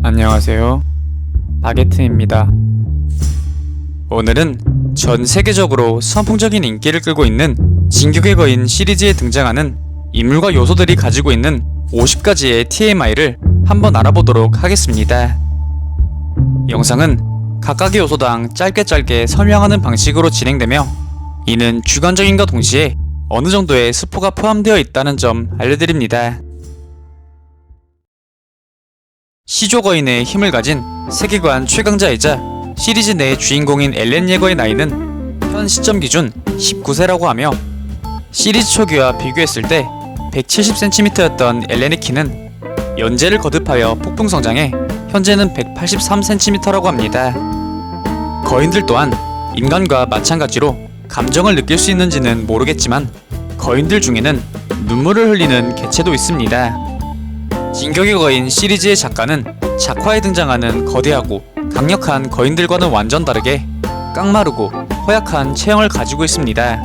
안녕하세요. 바게트입니다. 오늘은 전 세계적으로 선풍적인 인기를 끌고 있는 진격의 거인 시리즈에 등장하는 인물과 요소들이 가지고 있는 50가지의 TMI를 한번 알아보도록 하겠습니다. 영상은 각각의 요소당 짧게 설명하는 방식으로 진행되며 이는 주관적인과 동시에 어느 정도의 스포가 포함되어 있다는 점 알려드립니다. 시조 거인의 힘을 가진 세계관 최강자이자 시리즈 내 주인공인 엘렌 예거의 나이는 현 시점 기준 19세라고 하며 시리즈 초기와 비교했을 때 170cm였던 엘렌의 키는 연재를 거듭하여 폭풍 성장해 현재는 183cm라고 합니다. 거인들 또한 인간과 마찬가지로 감정을 느낄 수 있는지는 모르겠지만 거인들 중에는 눈물을 흘리는 개체도 있습니다. 진격의 거인 시리즈의 작가는 작화에 등장하는 거대하고 강력한 거인들과는 완전 다르게 깡마르고 허약한 체형을 가지고 있습니다.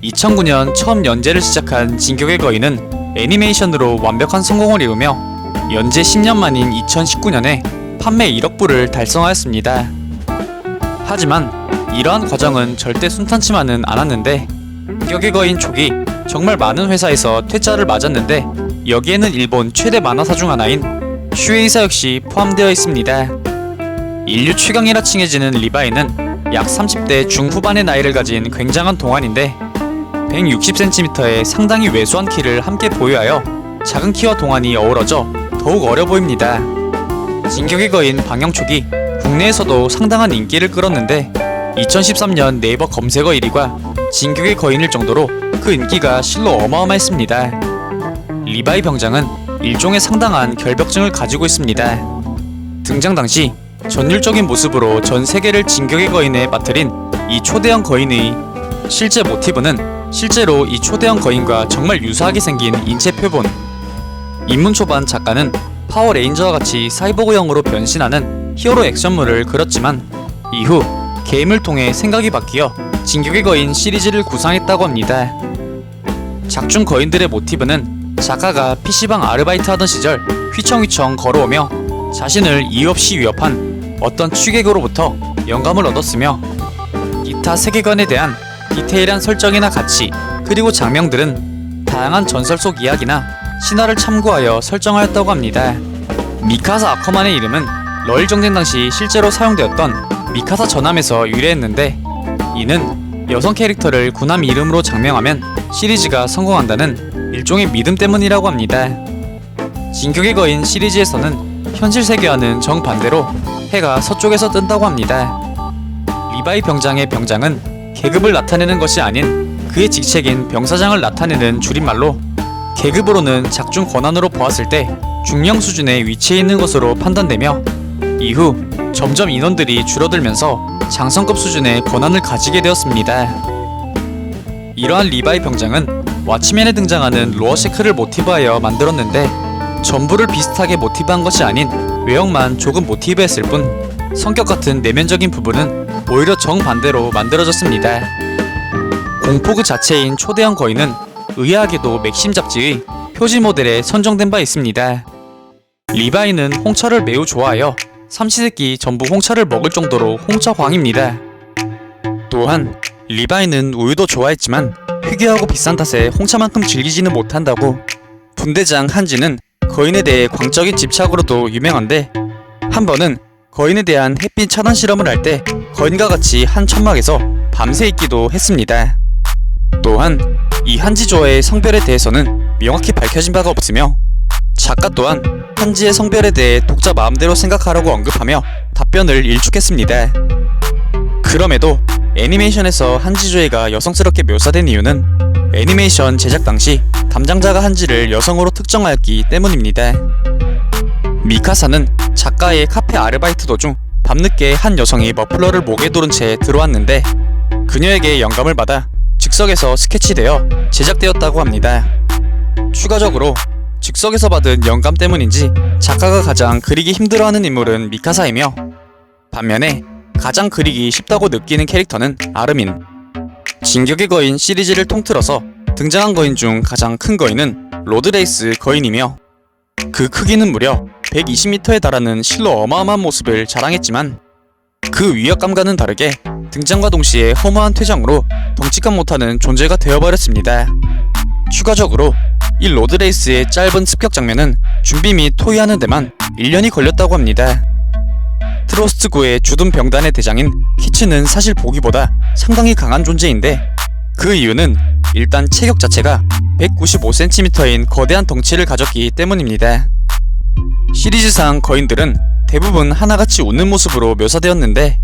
2009년 처음 연재를 시작한 진격의 거인은 애니메이션으로 완벽한 성공을 이루며 연재 10년 만인 2019년에 판매 1억 부를 달성하였습니다. 하지만 이러한 과정은 절대 순탄치만은 않았는데 진격의 거인 초기 정말 많은 회사에서 퇴짜를 맞았는데 여기에는 일본 최대 만화사 중 하나인 슈에이사 역시 포함되어 있습니다. 인류 최강이라 칭해지는 리바이는 약 30대 중후반의 나이를 가진 굉장한 동안인데 160cm의 상당히 왜소한 키를 함께 보유하여 작은 키와 동안이 어우러져 더욱 어려 보입니다. 진격의 거인 방영 초기 국내에서도 상당한 인기를 끌었는데 2013년 네이버 검색어 1위가 진격의 거인일 정도로 그 인기가 실로 어마어마했습니다. 리바이 병장은 일종의 상당한 결벽증을 가지고 있습니다. 등장 당시 전율적인 모습으로 전 세계를 진격의 거인에 빠뜨린 이 초대형 거인의 실제 모티브는 실제로 이 초대형 거인과 정말 유사하게 생긴 인체 표본. 입문 초반 작가는 파워레인저와 같이 사이보그형으로 변신하는 히어로 액션물을 그렸지만 이후 게임을 통해 생각이 바뀌어 진격의 거인 시리즈를 구상했다고 합니다. 작중 거인들의 모티브는 작가가 PC방 아르바이트 하던 시절 휘청휘청 걸어오며 자신을 이유 없이 위협한 어떤 취객으로부터 영감을 얻었으며 기타 세계관에 대한 디테일한 설정이나 가치 그리고 장면들은 다양한 전설 속 이야기나 신화를 참고하여 설정하였다고 합니다. 미카사 아커만의 이름은 러일 정쟁 당시 실제로 사용되었던 미카사 전함에서 유래했는데 이는 여성 캐릭터를 군함 이름으로 장명하면 시리즈가 성공한다는 일종의 믿음 때문이라고 합니다. 진격의 거인 시리즈에서는 현실 세계와는 정반대로 해가 서쪽에서 뜬다고 합니다. 리바이 병장의 병장은 계급을 나타내는 것이 아닌 그의 직책인 병사장을 나타내는 줄임말로 계급으로는 작중 권한으로 보았을 때 중령 수준에 위치해 있는 것으로 판단되며 이후 점점 인원들이 줄어들면서 장성급 수준의 권한을 가지게 되었습니다. 이러한 리바이 병장은 왓치맨에 등장하는 로어셰크를 모티브하여 만들었는데 전부를 비슷하게 모티브한 것이 아닌 외형만 조금 모티브했을 뿐 성격 같은 내면적인 부분은 오히려 정반대로 만들어졌습니다. 공포 그 자체인 초대형 거인은 의아하게도 맥심 잡지의 표지 모델에 선정된 바 있습니다. 리바이는 홍차를 매우 좋아하여 삼시세끼 전부 홍차를 먹을 정도로 홍차광입니다. 또한 리바이는 우유도 좋아했지만 희귀하고 비싼 탓에 홍차만큼 즐기지는 못한다고. 분대장 한지는 거인에 대해 광적인 집착으로도 유명한데 한 번은 거인에 대한 햇빛 차단 실험을 할 때 거인과 같이 한 천막에서 밤새 있기도 했습니다. 또한 이 한지조의 성별에 대해서는 명확히 밝혀진 바가 없으며 작가 또한 한지의 성별에 대해 독자 마음대로 생각하라고 언급하며 답변을 일축했습니다. 그럼에도 애니메이션에서 한지조이가 여성스럽게 묘사된 이유는 애니메이션 제작 당시 담당자가 한지를 여성으로 특정하였기 때문입니다. 미카사는 작가의 카페 아르바이트 도중 밤늦게 한 여성이 머플러를 목에 두른 채 들어왔는데 그녀에게 영감을 받아 즉석에서 스케치되어 제작되었다고 합니다. 추가적으로 즉석에서 받은 영감 때문인지 작가가 가장 그리기 힘들어하는 인물은 미카사이며 반면에 가장 그리기 쉽다고 느끼는 캐릭터는 아르민. 진격의 거인 시리즈를 통틀어서 등장한 거인 중 가장 큰 거인은 로드레이스 거인이며 그 크기는 무려 120m에 달하는 실로 어마어마한 모습을 자랑했지만 그 위압감과는 다르게 등장과 동시에 허무한 퇴장으로 덩치감 못하는 존재가 되어버렸습니다. 추가적으로 이 로드레이스의 짧은 습격 장면은 준비 및 토의하는 데만 1년이 걸렸다고 합니다. 트로스트구의 주둔 병단의 대장인 키츠는 사실 보기보다 상당히 강한 존재인데 그 이유는 일단 체격 자체가 195cm인 거대한 덩치를 가졌기 때문입니다. 시리즈상 거인들은 대부분 하나같이 웃는 모습으로 묘사되었는데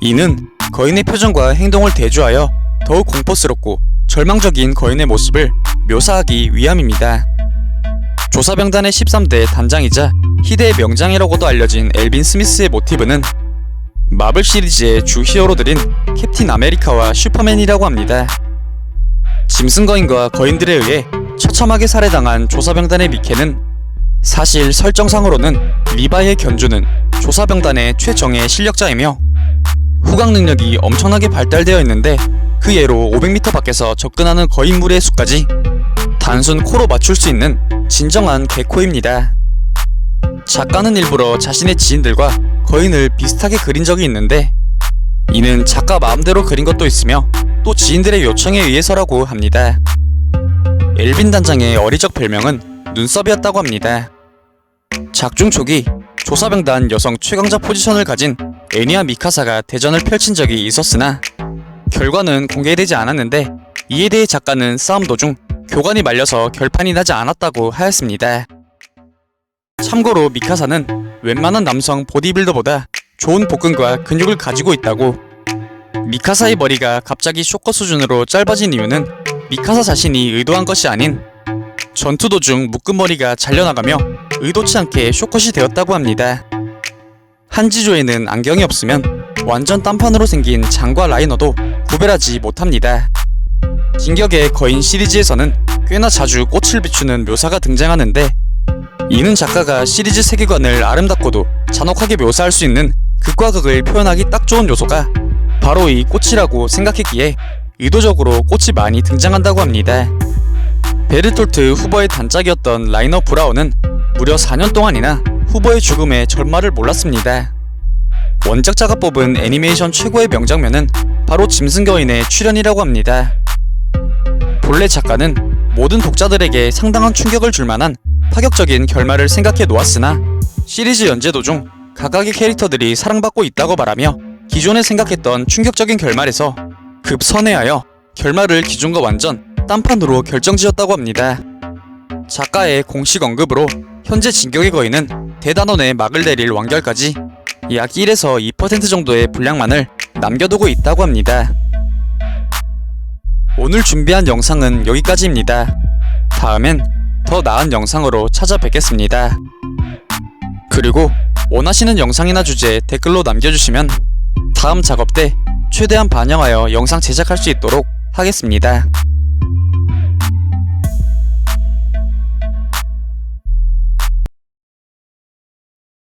이는 거인의 표정과 행동을 대조하여 더욱 공포스럽고 절망적인 거인의 모습을 묘사하기 위함입니다. 조사병단의 13대 단장이자 희대의 명장이라고도 알려진 엘빈 스미스의 모티브는 마블 시리즈의 주 히어로들인 캡틴 아메리카와 슈퍼맨이라고 합니다. 짐승 거인과 거인들에 의해 처참하게 살해당한 조사병단의 미케는 사실 설정상으로는 리바의 견주는 조사병단의 최정예 실력자이며 후각 능력이 엄청나게 발달되어 있는데 그 예로 500m 밖에서 접근하는 거인 무리의 수까지 단순 코로 맞출 수 있는 진정한 개코입니다. 작가는 일부러 자신의 지인들과 거인을 비슷하게 그린 적이 있는데 이는 작가 마음대로 그린 것도 있으며 또 지인들의 요청에 의해서라고 합니다. 엘빈 단장의 어리적 별명은 눈썹이었다고 합니다. 작중 초기 조사병단 여성 최강자 포지션을 가진 애니와 미카사가 대전을 펼친 적이 있었으나 결과는 공개되지 않았는데 이에 대해 작가는 싸움 도중 교관이 말려서 결판이 나지 않았다고 하였습니다. 참고로 미카사는 웬만한 남성 보디빌더보다 좋은 복근과 근육을 가지고 있다고. 미카사의 머리가 갑자기 쇼커 수준으로 짧아진 이유는 미카사 자신이 의도한 것이 아닌 전투 도중 묶은 머리가 잘려나가며 의도치 않게 쇼컷이 되었다고 합니다. 한지조에는 안경이 없으면 완전 딴판으로 생긴 장과 라이너도 구별하지 못합니다. 진격의 거인 시리즈에서는 꽤나 자주 꽃을 비추는 묘사가 등장하는데 이는 작가가 시리즈 세계관을 아름답고도 잔혹하게 묘사할 수 있는 극과 극을 표현하기 딱 좋은 요소가 바로 이 꽃이라고 생각했기에 의도적으로 꽃이 많이 등장한다고 합니다. 베르톨트 후보의 단짝이었던 라이너 브라운은 무려 4년 동안이나 후보의 죽음에 절말을 몰랐습니다. 원작자가 뽑은 애니메이션 최고의 명장면은 바로 짐승거인의 출연이라고 합니다. 본래 작가는 모든 독자들에게 상당한 충격을 줄 만한 파격적인 결말을 생각해 놓았으나 시리즈 연재 도중 각각의 캐릭터들이 사랑받고 있다고 말하며 기존에 생각했던 충격적인 결말에서 급선회하여 결말을 기존과 완전 딴판으로 결정지었다고 합니다. 작가의 공식 언급으로 현재 진격의 거인은 대단원의 막을 내릴 완결까지 약 1에서 2% 정도의 분량만을 남겨두고 있다고 합니다. 오늘 준비한 영상은 여기까지입니다. 다음엔 더 나은 영상으로 찾아뵙겠습니다. 그리고 원하시는 영상이나 주제 댓글로 남겨주시면 다음 작업 때 최대한 반영하여 영상 제작할 수 있도록 하겠습니다.